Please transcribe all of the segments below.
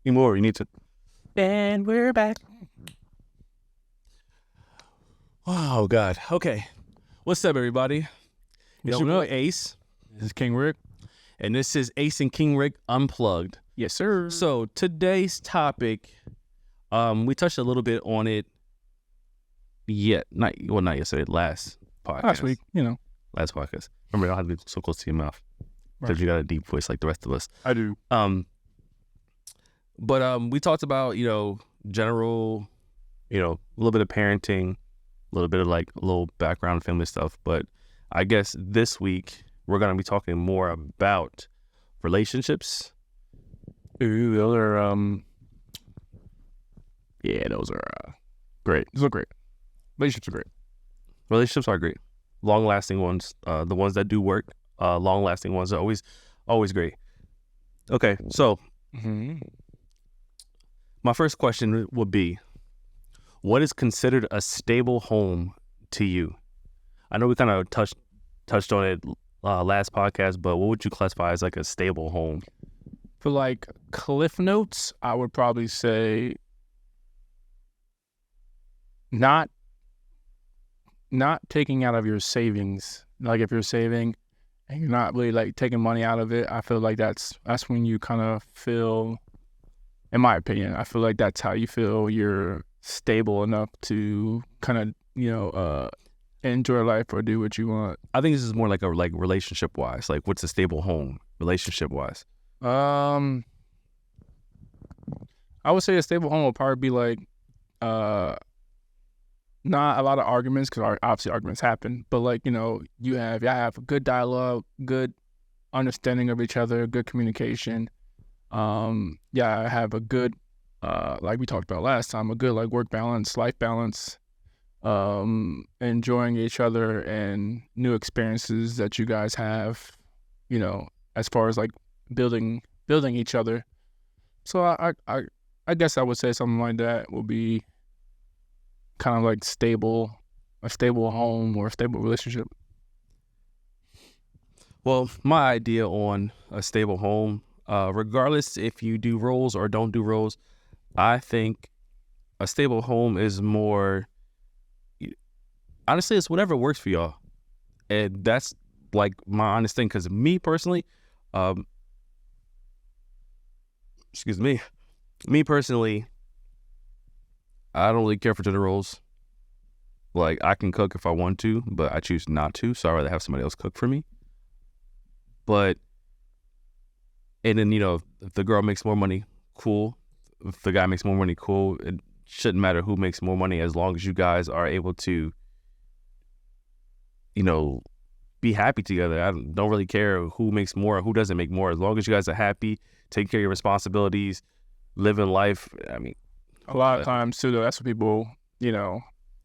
Anymore, you need to. And we're back. Oh, God. Okay. What's up, everybody? It's your boy Ace. This is King Rick. And this is Ace&KingRick Unplugged. Yes, sir. So today's topic, we touched a little bit on it not yesterday, last podcast. Last week, Last podcast. Remember, I don't have to be so close to your mouth because Right. you got a deep voice like the rest of us. I do. But we talked about, general, a little bit of parenting, a little bit of like a little background family stuff. But I guess this week we're going to be talking more about relationships. Ooh, those are, those are great. Those are great. Relationships are great. Relationships are great. Long-lasting ones, the ones that do work, long-lasting ones are always great. Okay, so my first question would be, what is considered a stable home to you? I know we kind of touched on it last podcast, but what would you classify as like a stable home? For like Cliff Notes, I would probably say not taking out of your savings. Like if you're saving and you're not really like taking money out of it, I feel like that's when you kind of feel, in my opinion, I feel like that's how you feel you're stable enough to kind of, enjoy life or do what you want. I think this is more like a relationship wise. Like, what's a stable home relationship wise? I would say a stable home would probably be like, not a lot of arguments, because obviously arguments happen, but like, y'all have a good dialogue, good understanding of each other, good communication. I have a good, like we talked about last time, a good like work balance, life balance, enjoying each other and new experiences that you guys have, as far as like building each other. So I guess I would say something like that will be kind of like a stable home or a stable relationship. Well, my idea on a stable home, regardless if you do roles or don't do roles, I think a stable home is more, honestly, it's whatever works for y'all. And that's like my honest thing, because me personally, me personally, I don't really care for gender roles. Like, I can cook if I want to, but I choose not to, so I'd rather have somebody else cook for me. But, and then, if the girl makes more money, cool. If the guy makes more money, cool. It shouldn't matter who makes more money as long as you guys are able to, be happy together. I don't really care who makes more or who doesn't make more. As long as you guys are happy, take care of your responsibilities, living life. I mean, a lot of times too, though, that's what people,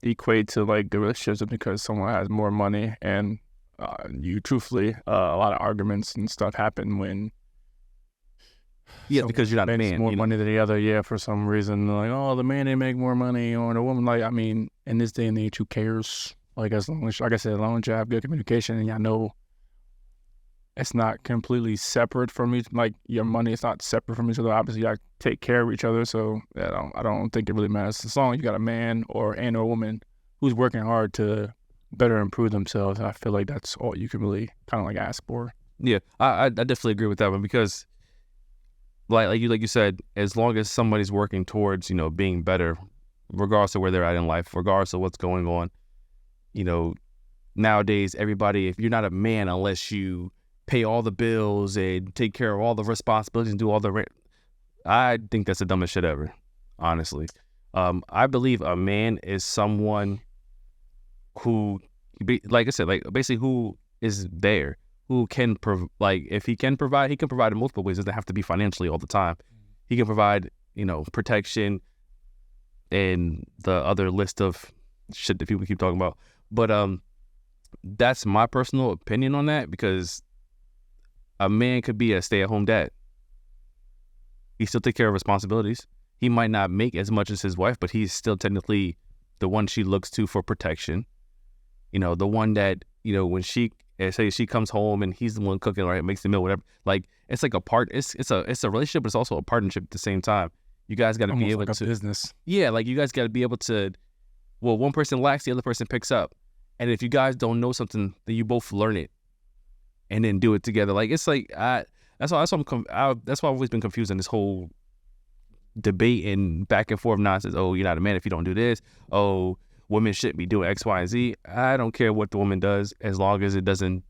equate to like the relationships, because someone has more money, and you truthfully, a lot of arguments and stuff happen when because you're not a man. More money than the other, for some reason. Like, oh, the man didn't make more money, or the woman. Like, I mean, in this day and age, who cares? Like, as long as, like I said, as long as you have good communication and y'all know it's not completely separate from each, like your money is not separate from each other. Obviously, y'all take care of each other, so I don't think it really matters. As long as you got a man or a woman who's working hard to better improve themselves, I feel like that's all you can really kind of like ask for. Yeah, I definitely agree with that one, because like you said, as long as somebody's working towards, being better, regardless of where they're at in life, regardless of what's going on, nowadays, everybody, if you're not a man, unless you pay all the bills and take care of all the responsibilities and do all the rent, I think that's the dumbest shit ever, honestly. I believe a man is someone who, like I said, like basically who is there, who can if he can provide, he can provide in multiple ways. It doesn't have to be financially all the time. He can provide, protection and the other list of shit that people keep talking about. But that's my personal opinion on that, because a man could be a stay-at-home dad. He still take care of responsibilities. He might not make as much as his wife, but he's still technically the one she looks to for protection. The one that, when she and say she comes home and he's the one cooking, right, makes the meal, whatever. Like it's like it's a relationship, but it's also a partnership at the same time. You guys got to be able like to a business. Yeah, like you guys got to be able to. Well, one person lacks, the other person picks up, and if you guys don't know something, then you both learn it, and then do it together. Like it's like that's why I've always been confused in this whole debate and back and forth nonsense. Oh, you're not a man if you don't do this. Oh, women shouldn't be doing X, Y, and Z. I don't care what the woman does as long as it doesn't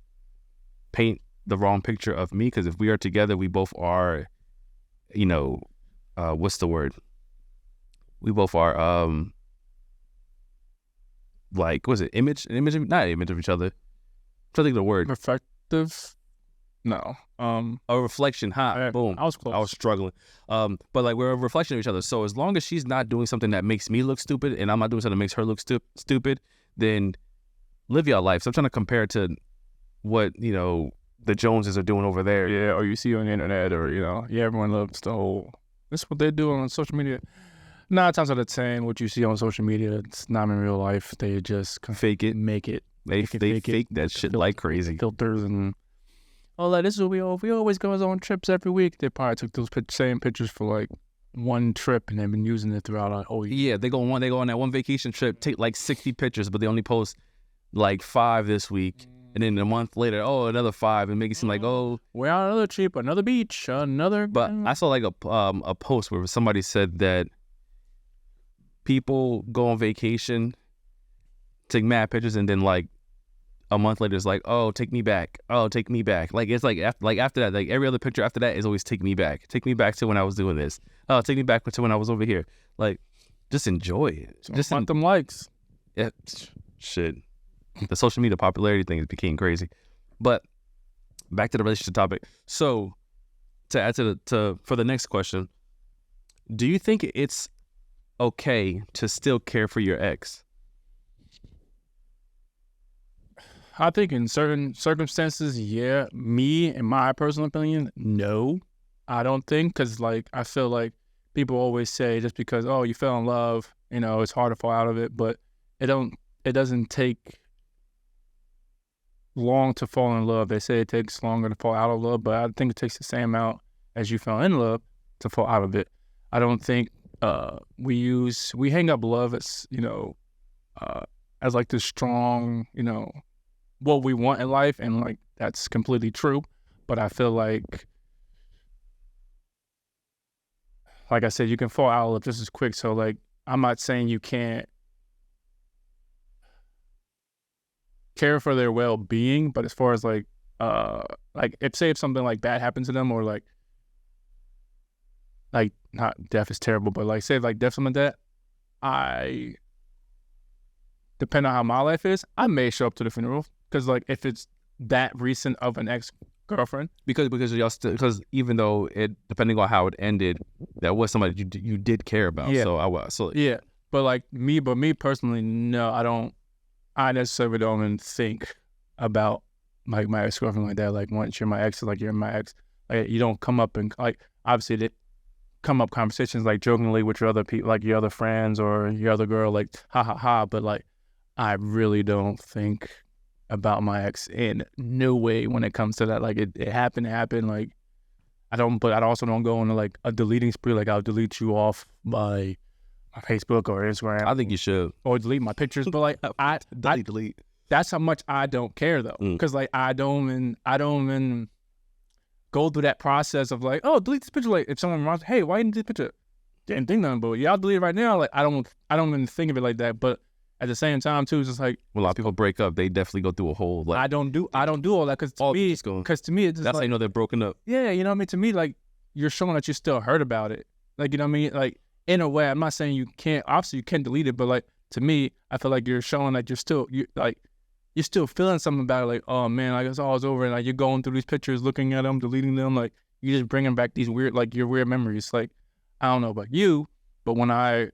paint the wrong picture of me. Because if we are together, we both are, what's the word? We both are like, what's it? Not image of each other. I'm trying to think of the word. Reflective. No. A reflection. Boom. I was close. I was struggling. But like we're a reflection of each other. So as long as she's not doing something that makes me look stupid and I'm not doing something that makes her look stupid, then live your life. So I'm trying to compare it to what, the Joneses are doing over there. Yeah, or you see on the internet, or, everyone loves the whole, that's what they do on social media. 9 times out of 10, what you see on social media, it's not in real life. They just fake it. Make it. They fake that shit like crazy. Filters and like this is what we always go on trips every week. They probably took those same pictures for like one trip and they've been using it throughout a whole year. Yeah, they go on that one vacation trip, take like 60 pictures, but they only post like 5 this week. And then a month later, another 5, and make it seem like, we're on another trip, another beach, another. But I saw like a post where somebody said that people go on vacation, take mad pictures, and then like a month later, it's like, take me back. Take me back. Like it's like after that, like every other picture after that is always take me back. Take me back to when I was doing this. Take me back to when I was over here. Like, just enjoy it. Just want them likes. Yeah, shit. The social media popularity thing became crazy. But back to the relationship topic. So to add for the next question, do you think it's okay to still care for your ex? I think in certain circumstances, yeah. Me, in my personal opinion, no. I don't think, because like I feel like people always say just because you fell in love, it's hard to fall out of it, but it doesn't take long to fall in love. They say it takes longer to fall out of love, but I think it takes the same amount as you fell in love to fall out of it. I don't think we hang up love as as like this strong, what we want in life, and like that's completely true. But I feel like I said, you can fall out of love just as quick. So like, I'm not saying you can't care for their well-being, but as far as like if something like bad happens to them, or like not death is terrible, but like say like death, something like that, depending on how my life is, I may show up to the funeral, because like if it's that recent of an ex-girlfriend, because y'all still, because even though it, depending on how it ended, that was somebody you did care about. Yeah. Yeah, but like me personally, no, I necessarily don't even think about like my ex-girlfriend like that. Like once you're my ex, like you're my ex, like you don't come up and like, obviously they come up conversations like jokingly with your other people, like your other friends or your other girl, like ha ha ha, but like I really don't think about my ex in no way when it comes to that. Like it happened, like I also don't go into like a deleting spree. Like I'll delete you off my Facebook or Instagram. I think you should. Or delete my pictures. But like I delete. That's how much I don't care though. Because like I don't even go through that process of like, delete this picture. Like if someone wants, hey, why didn't you delete this picture? Didn't think nothing, but I'll delete it right now. Like I don't even think of it like that. But at the same time too, it's just like, when a lot of people break up, they definitely go through a whole like, I don't do all that, because to me it's just that's like, how you know they're broken up. Yeah, you know what I mean? To me, like you're showing that you still hurt about it. Like, you know what I mean? Like in a way, I'm not saying you can't, obviously you can delete it, but like to me, I feel like you're showing that you're still feeling something about it. Like, oh man, like it's all over, and like you're going through these pictures, looking at them, deleting them, like you're just bringing back these weird, like your weird memories. Like I don't know about you, but when I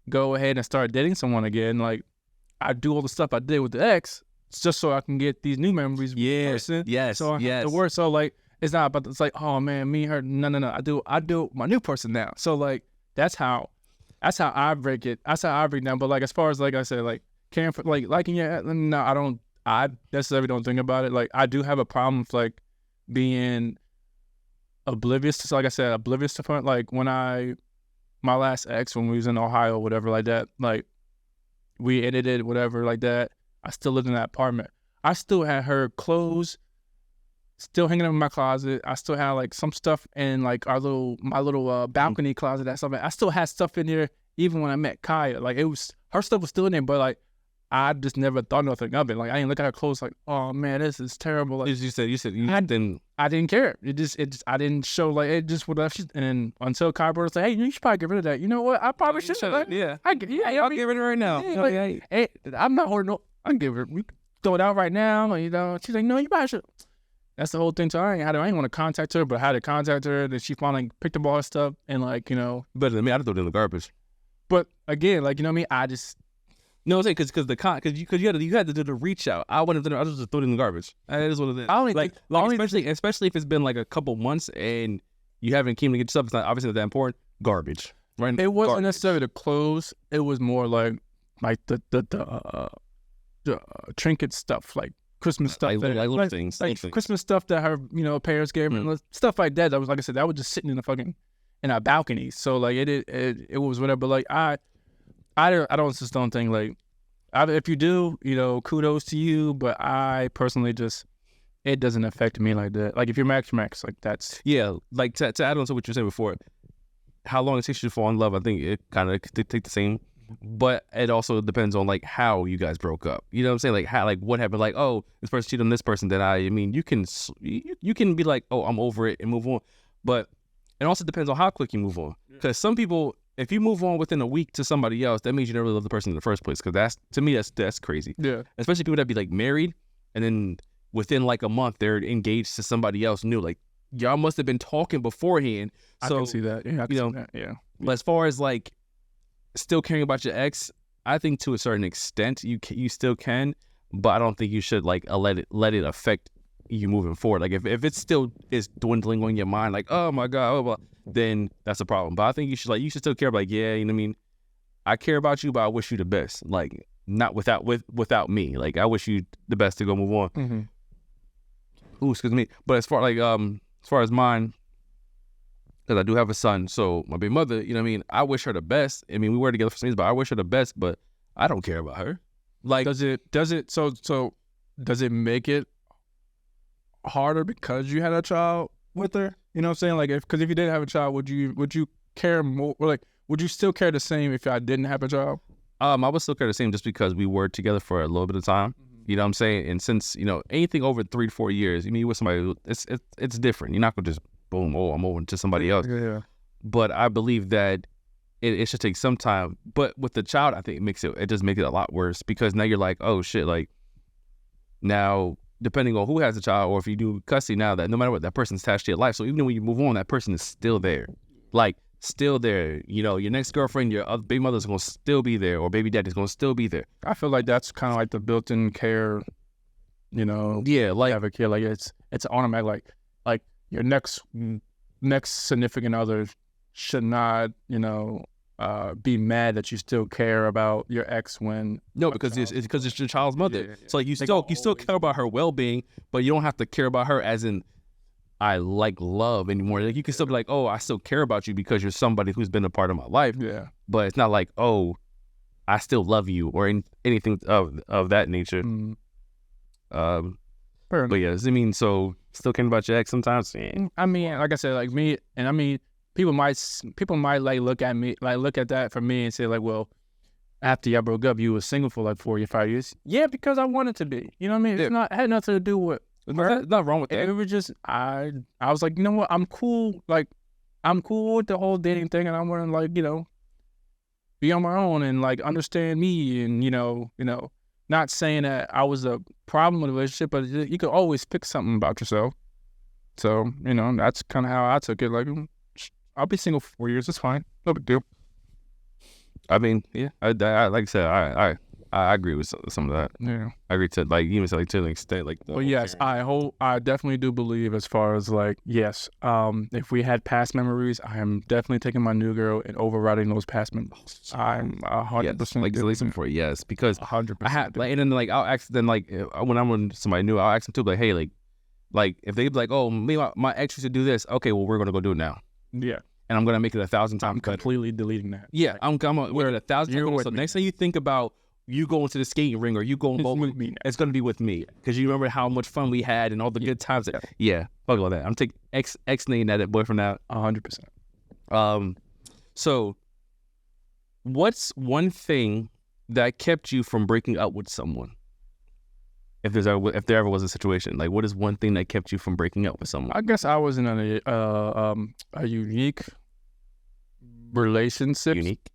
go ahead and start dating someone again, like I do all the stuff I did with the ex just so I can get these new memories. Yes. So I have to work. So like it's not about, it's like, oh man, me and her. No. I do my new person now. So like that's how I break it. That's how I break down. But like as far as like I said, like caring for, like liking your, no, I I necessarily don't think about it. Like, I do have a problem with like being oblivious to, like I said, oblivious to fun. Like my last ex, when we was in Ohio, whatever like that, like we ended it, whatever like that. I still lived in that apartment. I still had her clothes still hanging up in my closet. I still had like some stuff in like my little balcony closet. That stuff. I still had stuff in there even when I met Kaya. Like, her stuff was still in there, but like I just never thought nothing of it. Like, I didn't look at her clothes like, oh man, this is terrible. Like, You said I didn't care. It just I didn't show, like, it just whatever. And then until Kaya brought us like, hey, you should probably get rid of that. You know what? I probably should. Like, I'll get rid of it right now. Yeah, like, hey, I'm not hoarding. I can give it. We throw it out right now. You know, she's like, no, you probably should. That's the whole thing. So I didn't want to contact her, but I had to contact her. Then she finally picked up all her stuff and, like, you know. Better than me. I'd throw it in the garbage. But again, like, you know what I mean? I just. No, I'm saying because you had to do the reach out. I wouldn't have done it. I just throw it in the garbage. That is what it is. I only like, especially if it's been like a couple months and you haven't came to get yourself. It's not obviously not that important. Garbage, right? It wasn't necessarily the clothes. It was more like the trinket stuff, like Christmas stuff, like little things, like Christmas stuff that her, you know, parents gave her, stuff like that. That was, like I said, that was just sitting in our balcony. So like it was whatever. But like I just don't think, like, if you do, you know, kudos to you. But I personally it doesn't affect me like that. Like, if you're max, like that's like to add on to what you were saying before, how long it takes you to fall in love. I think it kind of take the same. But it also depends on like how you guys broke up. You know what I'm saying? Like how, like what happened? Like, oh, this person cheated on this person. Then I mean, you can be like, oh, I'm over it and move on. But it also depends on how quick you move on. Because some people, if you move on within a week to somebody else, that means you never really loved the person in the first place. Because to me, that's crazy. Yeah. Especially people that be like married and then within like a month they're engaged to somebody else new. Like, y'all must have been talking beforehand. So, I can see that. Yeah, I can see that. Yeah. But as far as like still caring about your ex, I think to a certain extent you still can, but I don't think you should like let it affect you moving forward. Like if it still is dwindling on your mind, like, oh my god, blah, blah, then that's a problem. But I think you should still care about, like, yeah, you know what I mean, I care about you, but I wish you the best. Like, not without me. Like, I wish you the best to go move on. Mm-hmm. Ooh, excuse me. But as far as mine, because I do have a son, so my big mother, you know what I mean, I wish her the best. I mean, we were together for some years, but I wish her the best, but I don't care about her. Like, does it make it harder because you had a child with her? You know what I'm saying? Like, because if you didn't have a child, would you care more? Or like, would you still care the same if I didn't have a child? I would still care the same just because we were together for a little bit of time. You know what I'm saying? And since, you know, anything over 3 to 4 years, you mean, with somebody, it's different. You're not gonna just boom, oh, I'm over to somebody else. Yeah. But I believe that it should take some time. But with the child, I think it just makes it a lot worse, because now you're like, oh shit, like, now depending on who has a child, or if you do custody, now that no matter what, that person's attached to your life. So even when you move on, that person is still there, like, still there. You know, your next girlfriend, your other baby mother's gonna still be there, or baby daddy's gonna still be there. I feel like that's kind of like the built-in care. You know, yeah, like, have a kid, like it's automatic. Like your next significant other should not, you know, be mad that you still care about your ex when because it's your child's mother. Yeah. So like you still care about her well-being, but you don't have to care about her as in I like love anymore. Like, you can still be like, oh, I still care about you because you're somebody who's been a part of my life. Yeah. But it's not like, oh, I still love you or anything of that nature. Mm-hmm. But yeah, I mean, so still caring about your ex sometimes. Yeah. I mean, like I said, like me, and I mean, people might like look at that for me and say like, well, after y'all broke up, you were single for like 4 or 5 years. Yeah, because I wanted to be. You know what I mean? It's not, it had nothing to do with. There's nothing wrong with that. It was just I was like, you know what? I'm cool. Like, I'm cool with the whole dating thing, and I want to, like, you know, be on my own and like understand me, and you know, not saying that I was a problem with the relationship, but you could always pick something about yourself. So, you know, that's kind of how I took it. Like, I'll be single for 4 years. It's fine. No big deal. I mean, yeah. I like I said, I agree with some of that. Yeah. I agree to like even to an extent like. Well, yes, I definitely do believe as far as like yes, if we had past memories, I am definitely taking my new girl and overriding those past memories. I'm 100%. Like listen before, yes, because 100%. I had like, and then like I'll ask them like when I'm with somebody new, I'll ask them too, like, hey, like if they be like, oh, me my ex used to do this, okay, well we're gonna go do it now. Yeah. And I'm gonna make it 1,000 times I'm better. completely deleting that. Yeah, like, I'm gonna make it 1,000 times better. So next time you think about you going to the skating ring or you going bowling, it's gonna be with me because you remember how much fun we had and all the good times. Yeah, fuck all that. I'm taking ex-nating that boyfriend out. 100%. So what's one thing that kept you from breaking up with someone? If there ever was a situation, like what is one thing that kept you from breaking up with someone? I guess I was in a unique relationship. Unique?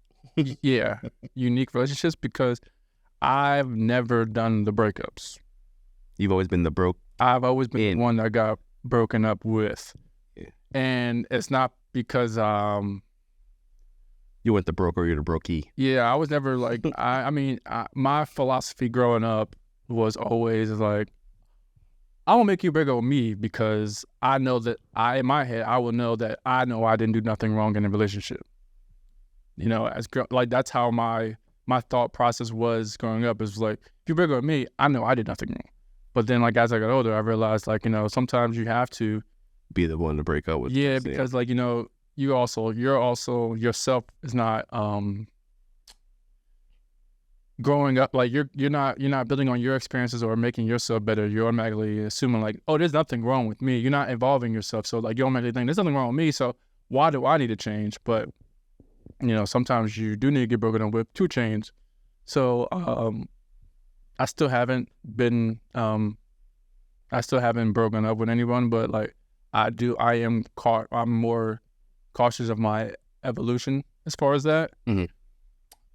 Yeah, unique relationships because I've never done the breakups. You've always been the broke. I've always been the one that got broken up with. Yeah. And it's not because you weren't the broke or you're the brokey. Yeah, I was never like my philosophy growing up was always like, I will make you break up with me because I know that in my head, I will know that I know I didn't do nothing wrong in the relationship. You know, like that's how my thought process was growing up. Is like, if you break up with me, I know I did nothing wrong. But then, like as I got older, I realized like sometimes you have to be the one to break up with. Yeah, because like you're also yourself is not growing up, like you're not building on your experiences or making yourself better. You're automatically assuming like, oh, there's nothing wrong with me. You're not involving yourself, so like you automatically think there's nothing wrong with me. So why do I need to change? But sometimes you do need to get broken up with to change. So I still haven't been broken up with anyone, but like I'm more cautious of my evolution as far as that. Mm-hmm.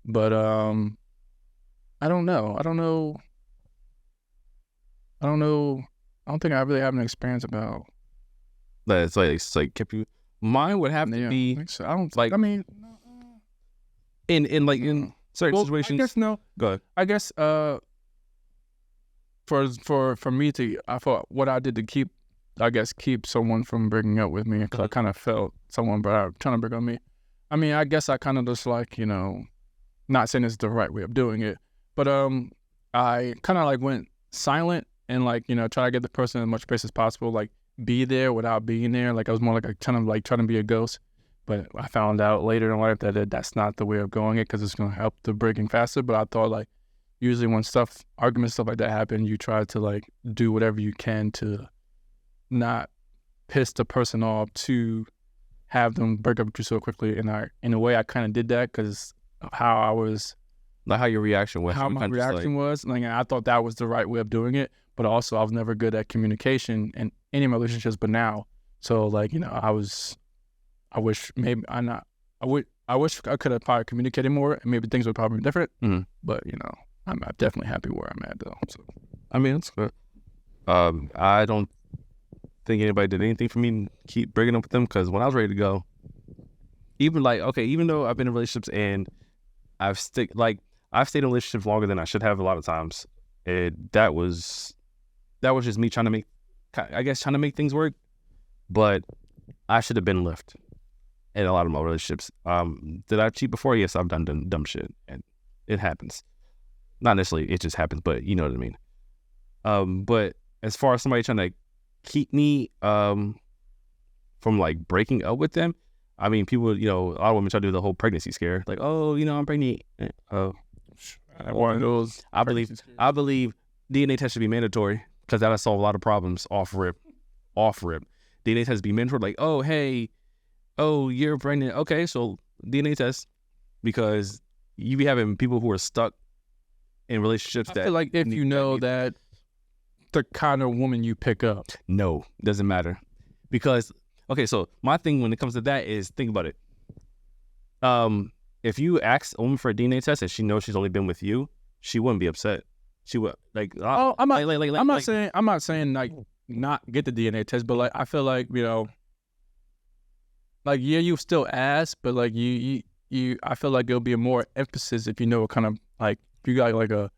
But I don't know. I don't think I really have an experience about that. It's like kept you. Mine would have to be. I don't like. I mean, in certain situations. I guess no. Go ahead. I guess for me to, I thought what I did to keep someone from breaking up with me, because I kind of felt someone trying to break up with me. I mean, I guess I kind of just like not saying it's the right way of doing it, but I kind of like went silent and like try to get the person as much space as possible, like be there without being there. Like I was more like trying to be a ghost. But I found out later in life that that's not the way of going it, because it's going to help the breaking faster. But I thought like usually when arguments, stuff like that happen, you try to like do whatever you can to not piss the person off to have them break up with you so quickly. And in a way I kind of did that because of how I was. Like how your reaction was. How my reaction was. Like I thought that was the right way of doing it. But also I was never good at communication in any relationships but now. So like, I wish I could have probably communicated more and maybe things would probably be different. Mm-hmm. But, I'm definitely happy where I'm at though. So I mean, it's good. I don't think anybody did anything for me to keep breaking up with them, because when I was ready to go, even though I've been in relationships and I've stayed in relationships longer than I should have a lot of times, that was just me trying to make things work. But I should have been left in a lot of my relationships. Did I cheat before? Yes, I've done dumb shit, and it happens. Not necessarily it just happens, but you know what I mean. But as far as somebody trying to keep me from like breaking up with them, I mean, people, a lot of women try to do the whole pregnancy scare, like, oh, I'm pregnant. One of those. I believe DNA test should be mandatory, because that'll solve a lot of problems off rip. DNA test be mandatory, like, oh, hey, oh, you're pregnant. Okay, so DNA test, because you be having people who are stuck in relationships I feel like if you know that the kind of woman you pick up. No, doesn't matter. Because, okay, so my thing when it comes to that is, think about it. If you ask a woman for a DNA test and she knows she's only been with you, she wouldn't be upset. She would I'm not saying like not get the DNA test, but like I feel like like you still ask, but like you I feel like there'll be a more emphasis if you know what kind of like you got like a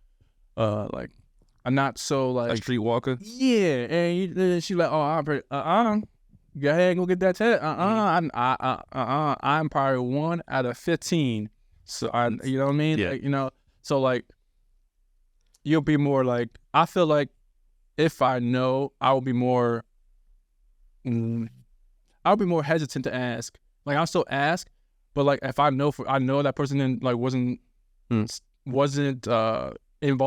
not so like A streetwalker. yeah, and then she like, oh, I'm pretty, go ahead and go get that test. I'm probably 1 out of 15. So you know what I mean? Yeah. Like, you know, so like, you'll be more like, I feel like if I know, I'll be more hesitant to ask. Like, I'll still ask, but like, if I know that person then like wasn't involved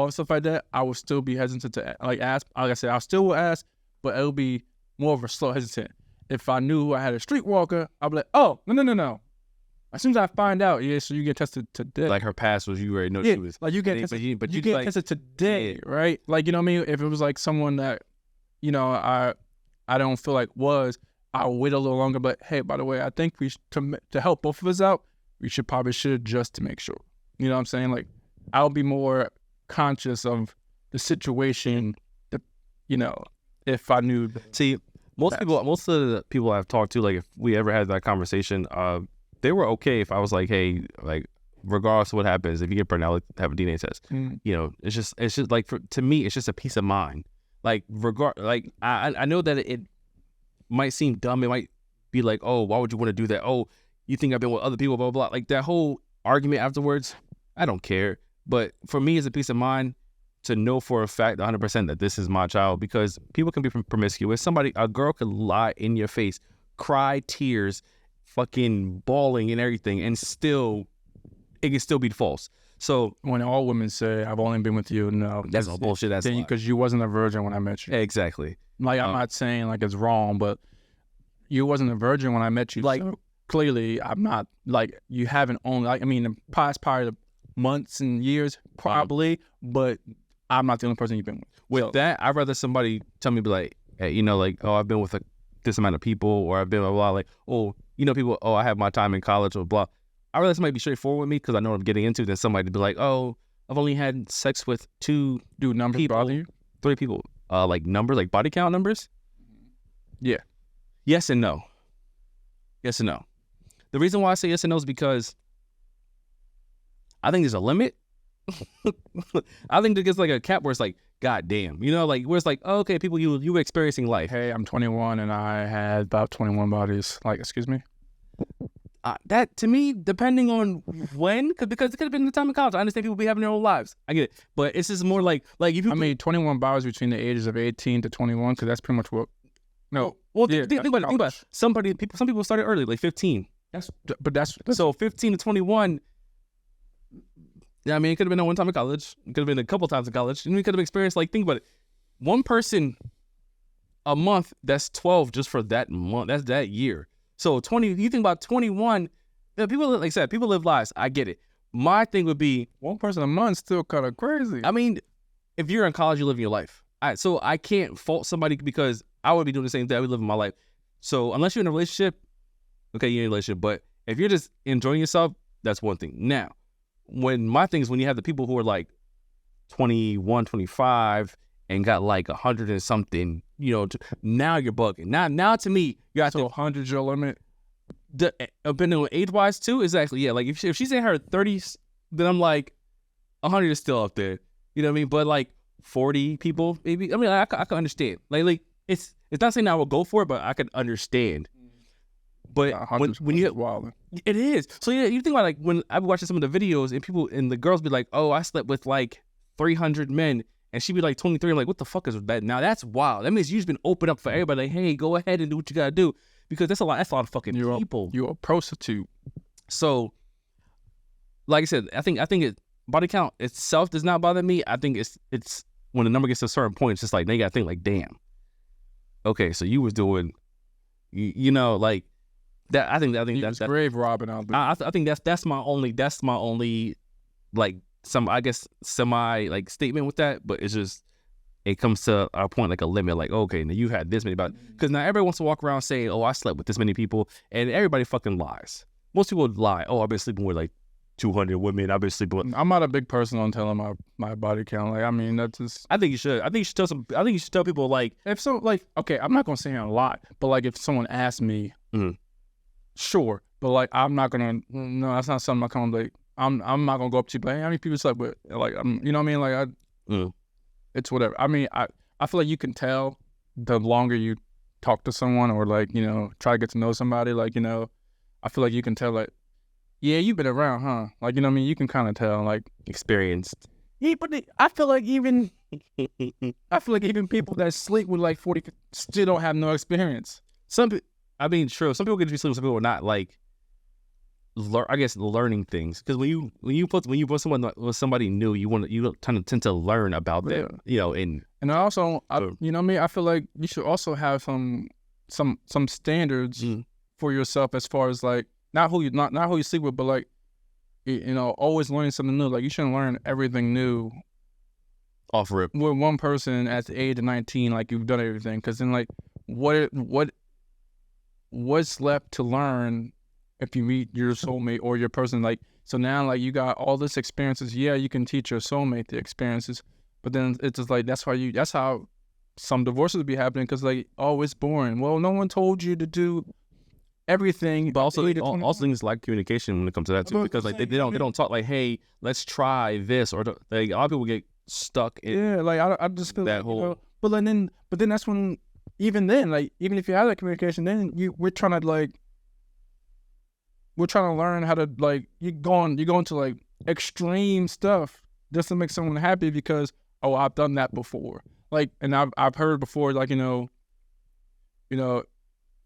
in stuff like that, I would still be hesitant to like ask. Like I said, I still will ask, but it'll be more of a slow hesitant. If I knew I had a streetwalker, I'd be like, oh, no. As soon as I find out, yeah, so you get tested today. Like her past was, you already know Yeah, she was. like you get tested, but you get like, tested today, yeah. right? Like, you know what I mean? If it was like someone that, you know, I don't feel like I'll wait a little longer. But hey, by the way, I think we to help both of us out, we should just to make sure. You know what I'm saying? Like, I'll be more conscious of the situation, you know, if I knew. See, most of the people I've talked to, like if we ever had that conversation, they were okay if I was like, hey, like regardless of what happens, if you get pregnant, I'll have a DNA test. You know, it's just like to me, it's just a peace of mind. Like I know that it might seem dumb. It might be like, oh, why would you want to do that? Oh, you think I've been with other people, blah, blah, blah. Like that whole argument afterwards, I don't care. But for me, it's a peace of mind to know for a fact 100% that this is my child, because people can be promiscuous. A girl could lie in your face, cry tears, fucking bawling and everything, and it can still be false. So when all women say, I've only been with you, no. That's all bullshit. That's because you wasn't a virgin when I met you. Exactly. Like, I'm not saying like it's wrong, but you wasn't a virgin when I met you. Like, so clearly I'm not, like, you haven't only, like, I mean, the past probably months and years, probably, but I'm not the only person you've been with. That, I'd rather somebody tell me, be like, hey, you know, like, oh, I've been with this amount of people, or I've been blah, blah, like, oh, you know, people, oh, I have my time in college, or blah. I'd rather somebody be straightforward with me because I know what I'm getting into than somebody to be like, oh, I've only had sex with 2 numbers people, bother you? 3 people. Like numbers, like body count numbers? Yeah. Yes and no. Yes and no. The reason why I say yes and no is because I think there's a limit. I think there's like a cap where it's like, God damn, you know, like where it's like, oh, okay, people, you were experiencing life. Hey, I'm 21 and I had about 21 bodies. Like, excuse me? That, to me, depending on when, because it could have been the time of college. I understand people be having their own lives. I get it. But it's just more like if you... I mean, 21 bodies between the ages of 18 to 21, because that's pretty much what... No. Well, yeah, think about it. Some people started early, like 15. That's so 15 to 21... Yeah, I mean, it could have been at one time in college. It could have been a couple times in college. And we could have experienced, like, think about it. One person a month, that's 12 just for that month. That's that year. So 20, you think about 21, people, like I said, people live lives. I get it. My thing would be... One person a month still kind of crazy. I mean, if you're in college, you're living your life. So I can't fault somebody because I would be doing the same thing. I would live my life. So unless you're in a relationship, okay, you're in a relationship. But if you're just enjoying yourself, that's one thing. Now, when my thing is when you have the people who are like 21, 25 and got like 100 and something, you know, now you're bugging. Now to me, you got so 100's your limit. Depending on age-wise too, exactly. Yeah, like if she's in her 30s, then I'm like 100 is still up there. You know what I mean? But like 40 people, maybe. I mean, I can understand. Like it's not saying I will go for it, but I can understand. But when you hit wild, it is. So yeah, you think about like when I be watching some of the videos and people and the girls be like, "Oh, I slept with like 300 men," and she be like 23. I'm like, "What the fuck is that?" Now that's wild. That means you just been open up for everybody. Like, hey, go ahead and do what you gotta do because that's a lot. That's a lot of fucking people. You're a prostitute. So, like I said, I think body count itself does not bother me. I think it's when the number gets to a certain point, it's just like now you gotta think like, damn. Okay, so you was doing, you know, like. That I think that's grave robbing out there. I think that's my only like semi like statement with that, but it's just it comes to our point like a limit, like okay, now you had this many about because now everybody wants to walk around saying, oh, I slept with this many people, and everybody fucking lies. Most people lie. Oh, I've been sleeping with like 200 women. I've been sleeping with... I'm not a big person on telling my body count. Like, I mean, that's just... I think you should. I think you should tell people like if so like okay, I'm not gonna say a lot, but like if someone asks me. Sure, but like I'm not gonna. No, that's not something I come like. I'm not gonna go up to you, but hey, how many people suck? But like, you know what I mean? Like, it's whatever. I mean, I feel like you can tell the longer you talk to someone or like, you know, try to get to know somebody. Like, you know, I feel like you can tell like, yeah, you've been around, huh? Like, you know what I mean? You can kind of tell like Experienced. Yeah, but I feel like even people that sleep with like 40 still don't have no experience. I mean, true. Some people get to be sleep. Some people are not like. I guess learning things, because when you put someone with somebody new, you tend to learn about them, you know. And also, you know what I mean. I feel like you should also have some standards for yourself as far as like not who you sleep with, but like you know, always learning something new. Like you shouldn't learn everything new off rip with one person at the age of 19. Like you've done everything, because then like what's left to learn if you meet your soulmate or your person? Like, so now like you got all this experiences. Yeah, you can teach your soulmate the experiences, but then it's just like that's how some divorces be happening, because like, oh, it's boring. Well, no one told you to do everything. But also things like communication when it comes to that too, because like they don't talk like, hey, let's try this, or like a lot of people get stuck in like I just feel that like, whole you know, but then that's when, even if you have that communication, then we're trying to learn how to like you're going to like extreme stuff just to make someone happy, because I've done that before. Like, and I've heard before, like, you know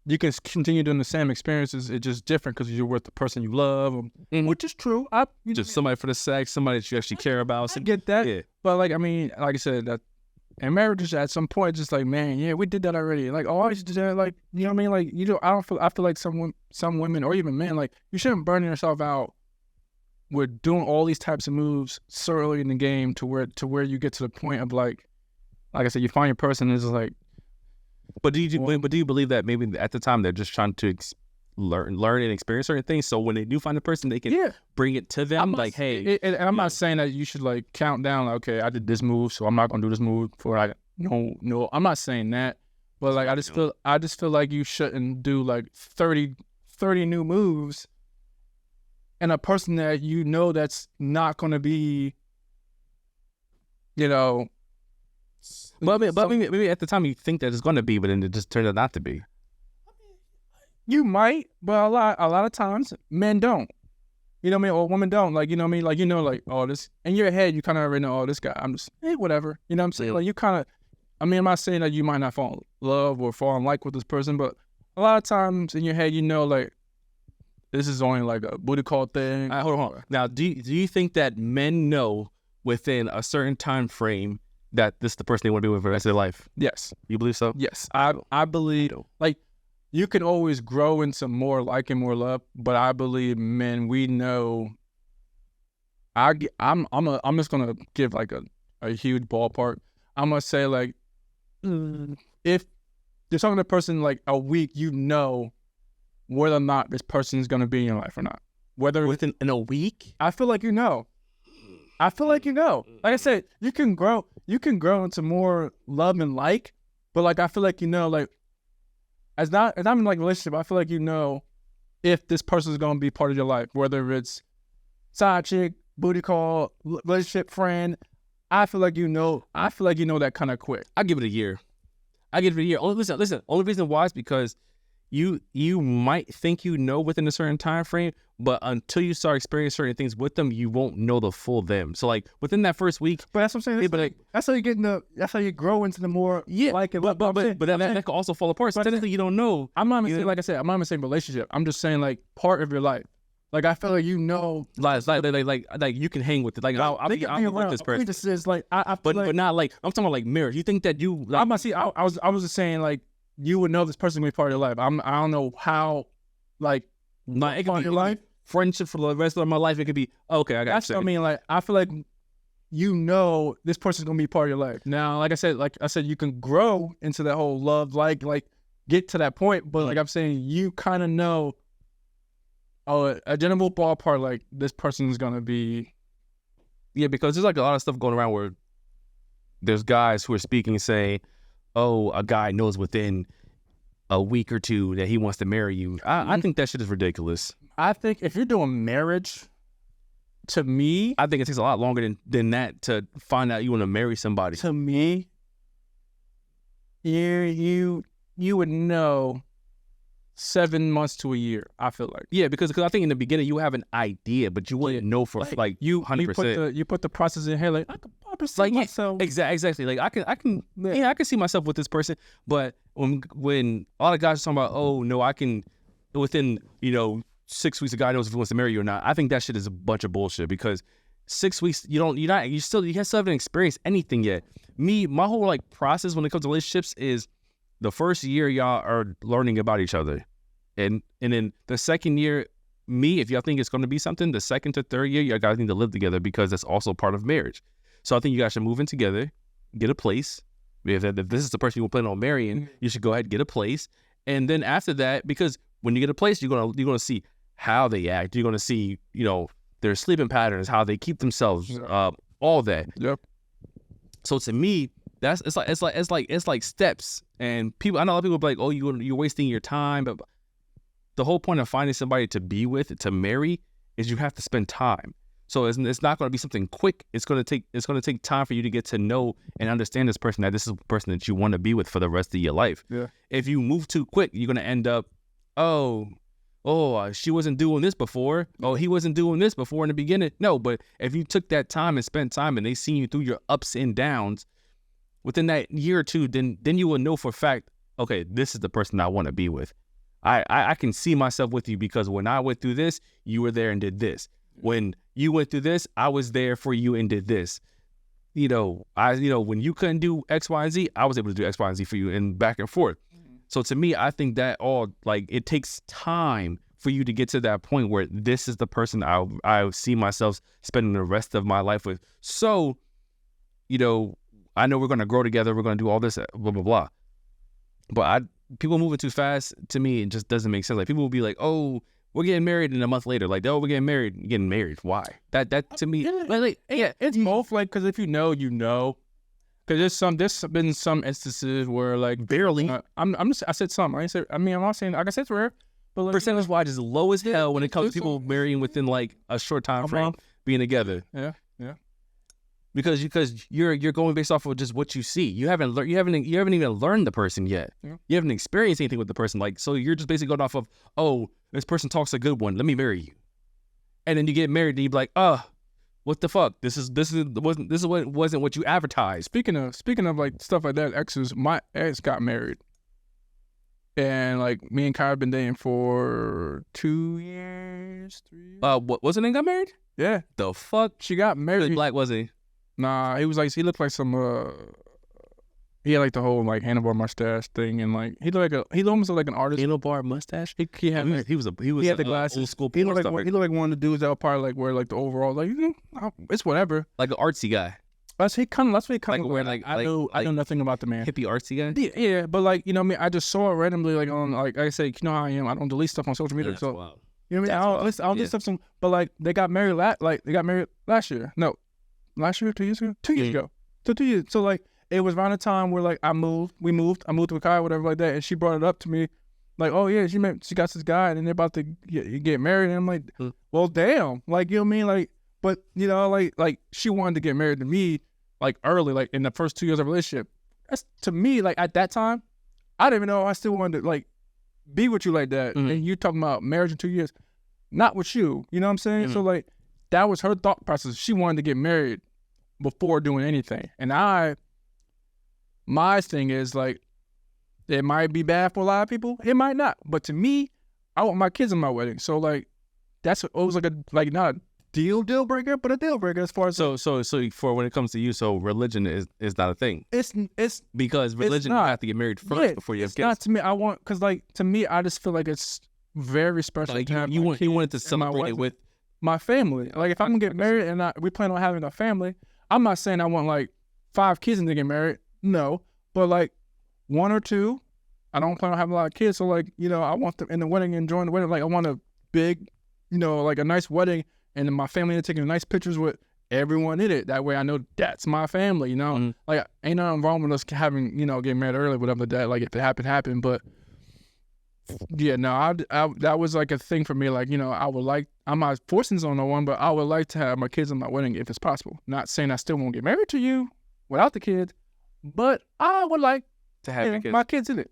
you can continue doing the same experiences, it's just different because you're with the person you love, which is true. Just somebody for the sex, somebody that you actually care about. I get that, yeah. But like, I mean, like I said, that and marriages at some point, just like, man, yeah, we did that already. Like, I used to do that. Like, you know what I mean? Like, you know, I feel like some women or even men, like, you shouldn't burn yourself out with doing all these types of moves so early in the game to where you get to the point of like I said, you find your person is like. But do you believe that maybe at the time they're just trying to learn and experience certain things, so when they do find a person, they can bring it to them? Like, hey, and I'm not saying that you should like count down. Like, okay, I did this move, so I'm not gonna do this move for like no. I'm not saying that, but like I just feel like you shouldn't do like 30 new moves, and a person that you know that's not gonna be, you know. But maybe at the time you think that it's going to be, but then it just turns out not to be. You might, but a lot of times men don't. You know what I mean? Or women don't. Like, you know what I mean? Like, you know, like, oh, this in your head, you kind of already know, oh, this guy, I'm just, whatever. You know what I'm saying? Like, you kind of, I mean, I'm not saying that you might not fall in love or fall in like with this person, but a lot of times in your head, you know, like, this is only like a booty call thing. Hold on. Now, do you think that men know within a certain time frame that this is the person they want to be with for the rest of their life? Yes. You believe so? Yes. I believe, like, you can always grow into more like and more love, but I believe men, we know. I'm just gonna give like a huge ballpark. I'm gonna say like, if you're talking to a person like a week, you know whether or not this person is gonna be in your life or not. Whether within a week, I feel like you know. Like I said, you can grow into more love and like, but like I feel like you know, like as not in like a relationship, I feel like you know if this person is gonna be part of your life, whether it's side chick, booty call, relationship, friend. I feel like you know that kind of quick. I give it a year. Listen. Only reason why is because you might think you know within a certain time frame, but until you start experiencing certain things with them, you won't know the full them. So like within that first week, but that's what I'm saying. That's how you get that's how you grow into the more like it. But that could also fall apart. So technically, you don't know. I'm not even saying, like I said, I'm not even saying relationship. I'm just saying like part of your life. Like I feel like you know, like you can hang with it. Like I'll be with this person. This is like but not like I'm talking about like marriage. You think that you? Like, I'm not see. I was just saying like you would know this person will be part of your life. I don't know how, like, it could be your life, friendship for the rest of my life. It could be okay. I got. That's what I mean. Like I feel like you know this person's gonna be part of your life. Now, like I said, you can grow into that whole love, like get to that point. But like I'm saying, you kind of know. Oh, a general ballpark, like this person is gonna be. Yeah, because there's like a lot of stuff going around where there's guys who are speaking saying, "Oh, a guy knows within a week or two that he wants to marry you." I think that shit is ridiculous. I think if you're doing marriage, To me, I think it takes a lot longer than that to find out you want to marry somebody. To me, you would know 7 months to a year. I feel like. Yeah, because I think in the beginning you have an idea, but you wouldn't know for like you 100%. You put the process in here like I could probably see myself. Exactly. Like I can see myself with this person. But when all the guys are talking about, oh no, I can within 6 weeks a guy knows if he wants to marry you or not. I think that shit is a bunch of bullshit because 6 weeks you still haven't experienced anything yet. My whole like process when it comes to relationships is the first year y'all are learning about each other. And then the second year, if y'all think it's going to be something, the second to third year, y'all guys need to live together because that's also part of marriage. So I think you guys should move in together, get a place. If this is the person you plan on marrying, you should go ahead and get a place. And then after that, because when you get a place, you're gonna see how they act. You're gonna see, their sleeping patterns, how they keep themselves, all that. Yep. So to me, it's like steps. And people, I know a lot of people be like, oh, you're wasting your time, but the whole point of finding somebody to be with, to marry, is you have to spend time. So it's not going to be something quick. It's going to take time for you to get to know and understand this person, that this is the person that you want to be with for the rest of your life. Yeah. If you move too quick, you're going to end up, she wasn't doing this before. Oh, he wasn't doing this before in the beginning. No, but if you took that time and spent time and they seen you through your ups and downs, within that year or two, then you will know for a fact, okay, this is the person I want to be with. I can see myself with you because when I went through this, you were there and did this. When you went through this, I was there for you and did this. When you couldn't do X, Y, and Z, I was able to do X, Y, and Z for you and back and forth. So to me, I think that it takes time for you to get to that point where this is the person I see myself spending the rest of my life with. So, I know we're going to grow together. We're going to do all this, blah, blah, blah. But people moving too fast, to me, it just doesn't make sense. Like, people will be like, oh, we're getting married in a month later. Like, oh, we're getting married. You're getting married. Why? That to me, it's both. Like, because if you know, you know. Because there's been some instances where, like, barely. I said some. I'm not saying, like I said, it's rare. But like, percentage-wise is low as hell when it comes to people marrying within, like, a short time frame, being together. Yeah. Because you're going based off of just what you see. You haven't even learned the person yet. Yeah. You haven't experienced anything with the person. Like, so you're just basically going off of, oh, this person talks a good one. Let me marry you. And then you get married and you be like, what the fuck? This wasn't what you advertised. Speaking of like stuff like that, my ex got married. And like me and Kai have been dating for 2 years, 3 years. What was it? And got married? Yeah. The fuck? She got married. Really black, was he? Nah, he looked like some he had like the whole like handlebar mustache thing, and like he almost looked like an artist. Handlebar mustache? He had the glasses. Old school. He looked like one of the dudes that would probably like wear like the overall, like it's whatever. Like an artsy guy. That's what he kind of wearing I know nothing about the man. Hippie artsy guy. Yeah, but like I just saw it randomly like on like I say, how I am. I don't delete stuff on social media, so wild. You know what I mean? I'll do stuff. But like they got married last year. No, last year, 2 years ago, 2 years ago. So 2 years. So like it was around the time where like I moved to Kai, whatever like that, and she brought it up to me, like, oh yeah, she got this guy, and they're about to get married, and I'm like, well, damn, like you know what I mean, like, but like she wanted to get married to me like early, like in the first 2 years of relationship. That's to me like at that time, I didn't even know I still wanted to like be with you like that, and you talking about marriage in 2 years, not with you. You know what I'm saying? So like that was her thought process. She wanted to get married before doing anything, and my thing is like, it might be bad for a lot of people. It might not, but to me, I want my kids in my wedding. So like, it was like not a deal breaker, but a deal breaker as far as so for when it comes to you, so religion is not a thing. It's because religion, you have to get married first before you have kids. Not to me. Because like to me, I just feel like it's very special. Like to have you wanted to celebrate it with my family. Like if I'm gonna get married and we plan on having a family, I'm not saying I want like 5 kids and to get married. No, but like 1 or 2. I don't plan on having a lot of kids, so like I want them in the wedding, enjoying the wedding. Like I want a big, like a nice wedding, and then my family taking nice pictures with everyone in it. That way I know that's my family. Like ain't nothing wrong with us having getting married early, whatever that. Like if it happened. But Yeah, no, I that was like a thing for me. Like, you know, I'm not forcing this on no one, but I would like to have my kids on my wedding if it's possible. Not saying I still won't get married to you without the kids, but I would like To have your kids. my kids in it.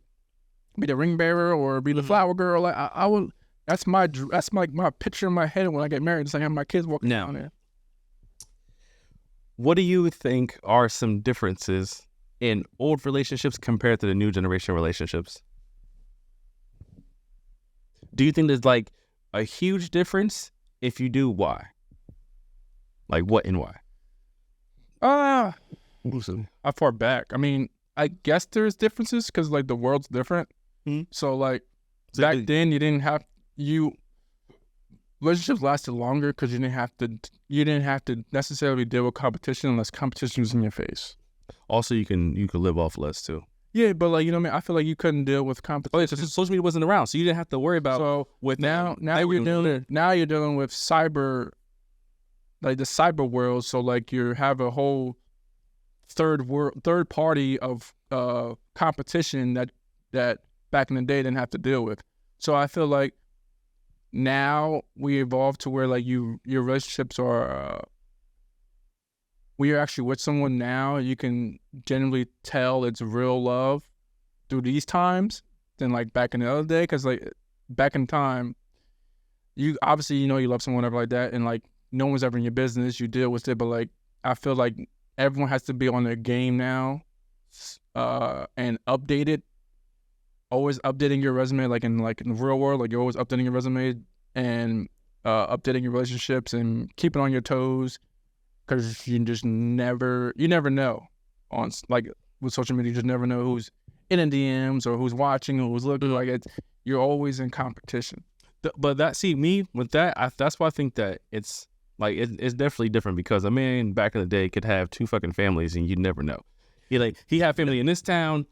Be the ring bearer or be the flower girl. Like I would. That's my picture in my head when I get married. It's like I have my kids walking Now, down there. What do you think are some differences in old relationships compared to the new generation relationships? Do you think there's like a huge difference? If you do, why? Like what and why? How far back? I mean, I guess there's differences because like the world's different. Mhm. So like back then you didn't have relationships lasted longer because you didn't have to necessarily deal with competition unless competition was in your face. Also, you can live off less too. Yeah, but like, you know what I mean? I feel like you couldn't deal with competition. Oh yeah, so social media wasn't around, so you didn't have to worry about. So with now you're dealing with cyber, like the cyber world. So like you have a whole third party of competition that back in the day didn't have to deal with. So I feel like now we evolved to where like your relationships are. When you're actually with someone now, you can generally tell it's real love through these times than like back in the other day. Because like back in time, you obviously you love someone ever like that, and like no one's ever in your business. You deal with it, but like I feel like everyone has to be on their game now, and updated. Always updating your resume, like in the real world, like you're always updating your resume and updating your relationships and keeping on your toes. Because you never know on like with social media. You just never know who's in the DMs or who's watching or who's looking. Like you're always in competition. But that's why I think that it's like it's definitely different because a man back in the day could have 2 fucking families and you'd never know. He had family in this town.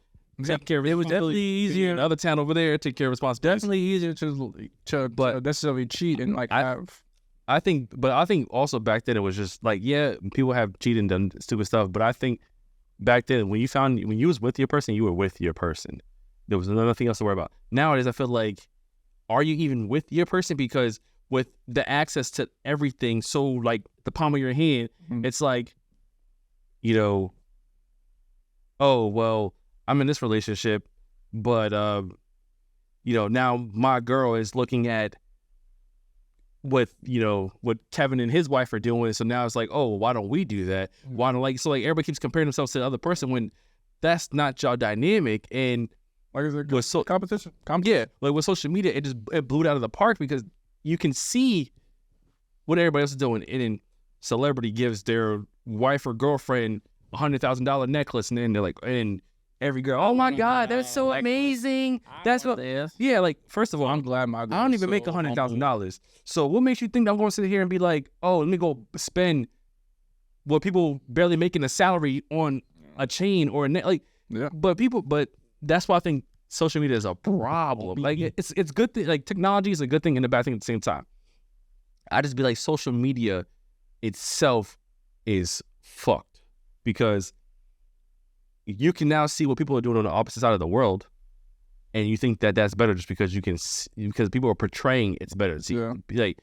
Take care of it was definitely easier. Another town over there, take care of responsibilities. Definitely easier to necessarily cheat and like have. I think also back then it was just like, yeah, people have cheated and done stupid stuff, but I think back then when you was with your person, you were with your person. There was nothing else to worry about. Nowadays, I feel like, are you even with your person? Because with the access to everything, so like the palm of your hand, it's like, oh, well, I'm in this relationship, but now my girl is looking at what Kevin and his wife are doing. So now it's like, oh, why don't we do that? Why don't so everybody keeps comparing themselves to the other person when that's not your dynamic. And like is it competition? Yeah, like with social media, it blew it out of the park because you can see what everybody else is doing. And then celebrity gives their wife or girlfriend $100,000 necklace, and then they're like, and every girl, oh my God, that's so amazing. That's what, yeah. Like first of all, I'm glad my girl I don't even make $100,000. So what makes you think I'm going to sit here and be like, oh, let me go spend what people barely making a salary on a chain or a net? Like, yeah. But that's why I think social media is a problem. Like it's good thing. Like technology is a good thing and a bad thing at the same time. I just be like, social media itself is fucked because you can now see what people are doing on the opposite side of the world, and you think that that's better just because because people are portraying it's better. See, like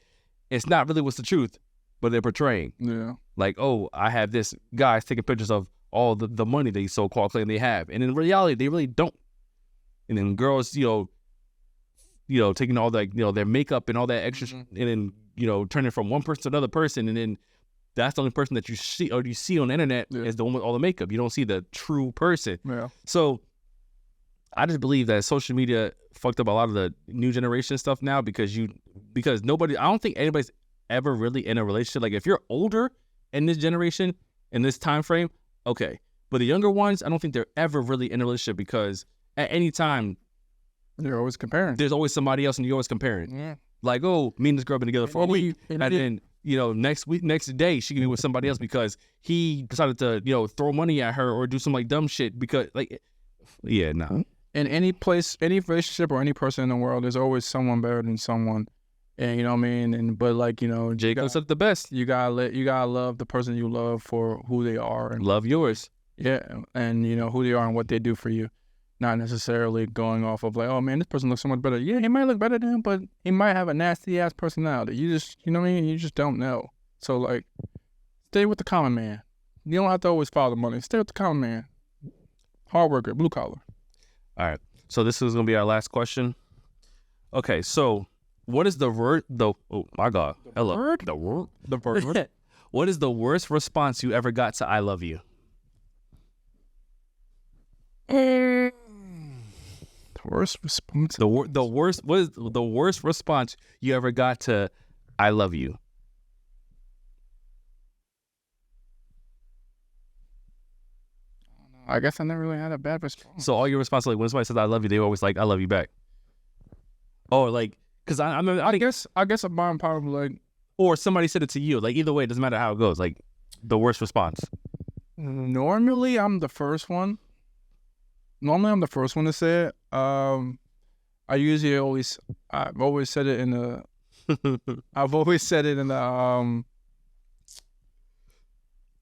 it's not really what's the truth, but they're portraying. Yeah. Like, oh, I have this guys taking pictures of all the money they so-called claim they have, and in reality, they really don't. And then girls, taking all that, their makeup and all that extra, and then turning from one person to another person, and then that's the only person that you see on the internet is the one with all the makeup. You don't see the true person. Yeah. So I just believe that social media fucked up a lot of the new generation stuff now because nobody, I don't think anybody's ever really in a relationship. Like if you're older in this generation, in this time frame, okay. But the younger ones, I don't think they're ever really in a relationship because at any time, you're always comparing. There's always somebody else and you're always comparing. Yeah. Like, oh, me and this girl been together for a week. And then, next day she can be with somebody else because he decided to, throw money at her or do some like dumb shit because like, yeah, nah. In any place, any relationship or any person in the world, there's always someone better than someone. And you know what I mean? And but like, Jacob's the best. You gotta love the person you love for who they are and love yours. Yeah. And who they are and what they do for you. not necessarily going off of like, oh man, this person looks so much better. Yeah, he might look better than him, but he might have a nasty ass personality. You just, you know what I mean? You just don't know. So like, stay with the common man. You don't have to always follow the money. Stay with the common man. Hard worker, blue collar. All right. So this is gonna be our last question. Okay. So what is the word? Oh my God. Hello. Word? The word. The word. What is the worst response you ever got to "I love you"? The worst response. The worst. What is the worst response you ever got to "I love you"? I guess I never really had a bad response. So all your response, like when somebody says "I love you," they always like "I love you" back. Oh, like because I guess, I guess mine probably like, or somebody said it to you. Like either way, it doesn't matter how it goes. Like the worst response. normally I'm the first one. Normally I'm the first one to say it. I've always said it in the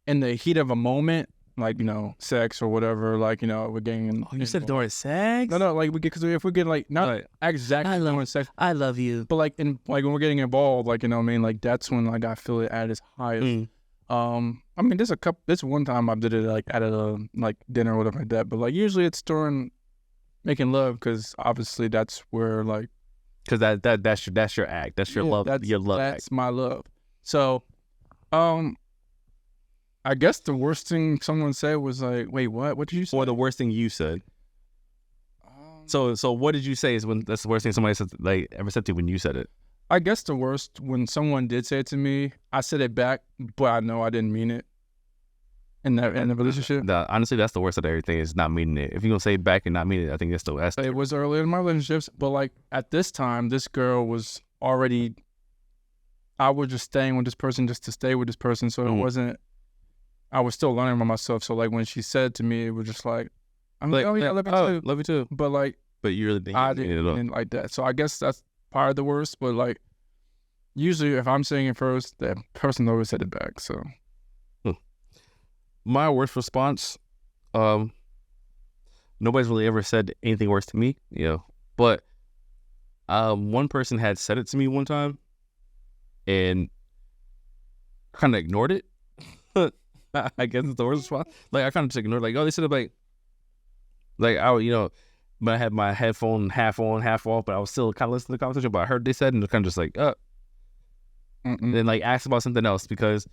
in the heat of a moment, like, you know, sex or whatever, like, you know, we're getting. Oh, you said it during sex? No, like we get, because if we get like not Right. exactly during sex, I love you. but like in like when we're getting involved, like, you know what I mean, like that's when like I feel it at its highest. I mean, there's one time I did it like at a like dinner or whatever like that, but like usually it's during making love, because obviously that's where like, Because that's your act. That's your love. Your love act. that's my love. So, I guess the worst thing someone said was like, "Wait, what? What did you say?" Or the worst thing you said. So what did you say is when that's the worst thing somebody said, like ever said to you when you said it? I guess the worst, when someone did say it to me, I said it back, but I know I didn't mean it. In the relationship, Honestly, that's the worst of everything is not meaning it. If you're gonna say it back and not mean it, I think that's it was early in my relationships, but like at this time, this girl was already. I was just staying with this person just to stay with this person, so it wasn't. I was still learning about myself, so like when she said to me, it was just like, I'm like, oh yeah, love you too, love you too. but like, But you really I didn't like that. So I guess that's part of the worst. But like, usually if I'm saying it first, that person always said it back. So my worst response, nobody's really ever said anything worse to me, you know. But one person had said it to me one time, and kind of ignored it. I guess it's the worst response. Like I kind of just ignored, like, oh, they said it like I, you know. But I had my headphone half on, half off, but I was still kind of listening to the conversation. But I heard they said, and kind of just like, and then like asked about something else because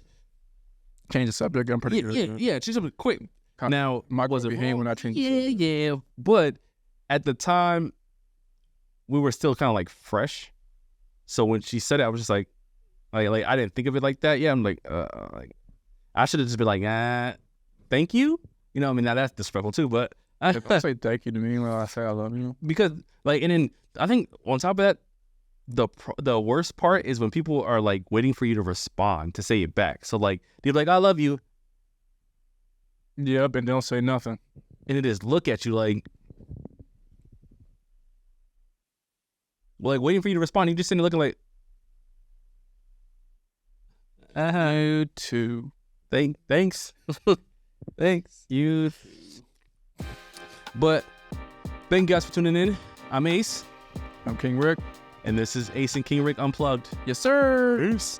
change the subject. I'm pretty good. Yeah, change something quick. Now, my was it wrong? when I changed? The subject. Yeah. But at the time, we were still kind of like fresh. So when she said it, I was just like I didn't think of it like that. Yeah, I'm like I should have just been like, thank you. You know, I mean, now that's disrespectful too, but. If I say thank you to me when I say I love you, because like, and then I think on top of that, the worst part is when people are like waiting for you to respond to say it back. So like they're like, I love you. Yep, and they don't say nothing, and it is look at you like waiting for you to respond. You just sitting there looking like, you too. Thanks, thanks you. But thank you guys for tuning in. I'm Ace. I'm King Rick. And this is Ace and King Rick Unplugged. Yes, sir. Peace.